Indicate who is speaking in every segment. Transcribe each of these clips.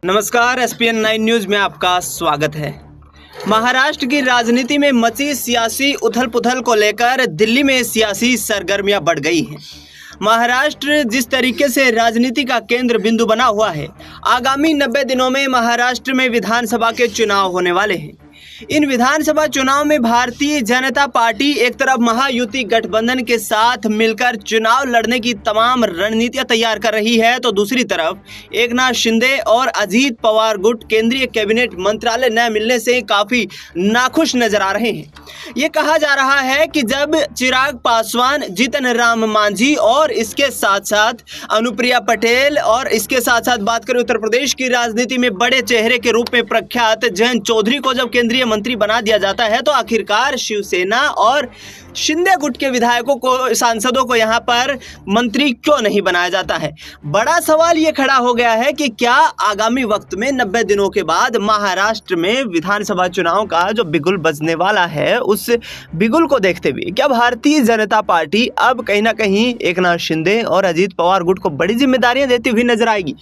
Speaker 1: नमस्कार, SPN 9 news में आपका स्वागत है। महाराष्ट्र की राजनीति में मची सियासी उथल-पुथल को लेकर दिल्ली में सियासी सरगर्मियां बढ़ गई हैं। महाराष्ट्र जिस तरीके से राजनीति का केंद्र बिंदु बना हुआ है, आगामी 90 दिनों में महाराष्ट्र में विधानसभा के चुनाव होने वाले हैं। इन विधानसभा चुनाव में भारतीय जनता पार्टी एक तरफ महायुति गठबंधन के साथ मिलकर चुनाव लड़ने की तमाम रणनीतियां तैयार कर रही है, तो दूसरी तरफ एकनाथ शिंदे और अजीत पवार गुट केंद्रीय कैबिनेट मंत्रालय न मिलने से काफी नाखुश नजर आ रहे हैं। ये कहा जा रहा है कि जब चिराग पासवान, जीतन राम मांझी और इसके साथ साथ अनुप्रिया पटेल और इसके साथ साथ बात करें उत्तर प्रदेश की राजनीति में बड़े चेहरे के रूप में प्रख्यात जयंत चौधरी को जब केंद्रीय मंत्री बना दिया जाता है, तो आखिरकार शिवसेना और शिंदे गुट के विधायकों को, सांसदों को यहां पर मंत्री क्यों नहीं बनाया जाता है। बड़ा सवाल ये खड़ा हो गया है कि क्या आगामी वक्त में 90 दिनों के बाद महाराष्ट्र में विधानसभा चुनाव का जो बिगुल बजने वाला है, उस बिगुल को देखते हुए क्या भारतीय जनता पार्टी अब कहीं ना कहीं एकनाथ शिंदे और अजीत पवार गुट को बड़ी जिम्मेदारियां देती हुई नजर आएगी।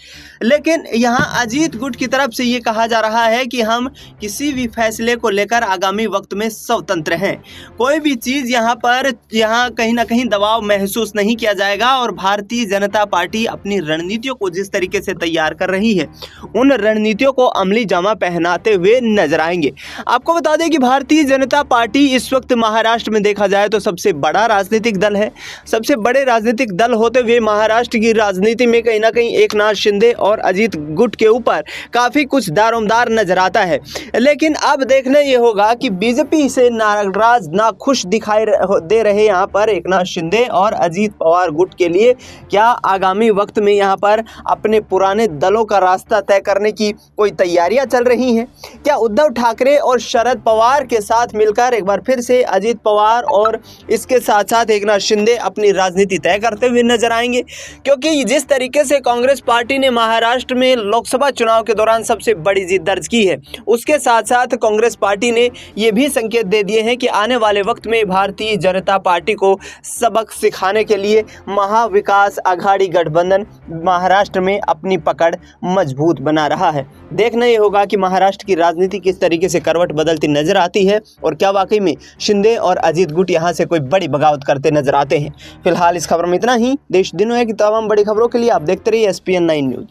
Speaker 1: लेकिन यहां अजीत गुट की तरफ से ये कहा जा रहा है कि हम किसी भी फैसले को लेकर आगामी वक्त में स्वतंत्र हैं, कोई भी चीज यहाँ कहीं ना कहीं दबाव महसूस नहीं किया जाएगा और भारतीय जनता पार्टी अपनी रणनीतियों को जिस तरीके से तैयार कर रही है, उन रणनीतियों को अमली जामा पहनाते हुए नजर आएंगे। आपको बता दें कि भारतीय जनता पार्टी इस वक्त महाराष्ट्र में देखा जाए तो सबसे बड़ा राजनीतिक दल है। सबसे बड़े राजनीतिक दल होते हुए महाराष्ट्र की राजनीति में कहीं ना कहीं एकनाथ शिंदे और अजीत गुट के ऊपर काफी कुछ दारोमदार नजर आता है। लेकिन अब देखना ये होगा कि बीजेपी से नाराज, नाखुश दिखाई दे रहे यहाँ पर एकनाथ शिंदे और अजीत पवार गुट के लिए क्या आगामी वक्त में यहाँ पर अपने पुराने दलों का रास्ता तय करने की कोई तैयारियां चल रही हैं? क्या उद्धव ठाकरे और शरद पवार के साथ मिलकर एक बार फिर से अजीत पवार और इसके साथ साथ एकनाथ शिंदे अपनी राजनीति तय करते हुए नजर आएंगे? क्योंकि जिस तरीके से कांग्रेस पार्टी ने महाराष्ट्र में लोकसभा चुनाव के दौरान सबसे बड़ी जीत दर्ज की है, उसके साथ साथ कांग्रेस पार्टी ने यह भी संकेत दे दिए हैं कि आने वाले वक्त में भारतीय जनता पार्टी को सबक सिखाने के लिए महाविकास आघाड़ी गठबंधन महाराष्ट्र में अपनी पकड़ मजबूत बना रहा है। देखना यह होगा कि महाराष्ट्र की राजनीति किस तरीके से करवट बदलती नजर आती है और क्या वाकई में शिंदे और अजीत गुट यहां से कोई बड़ी बगावत करते नजर आते हैं। फिलहाल इस खबर में इतना ही। देश दुनिया की तमाम बड़ी खबरों के लिए आप देखते रहिए SPN 9 न्यूज।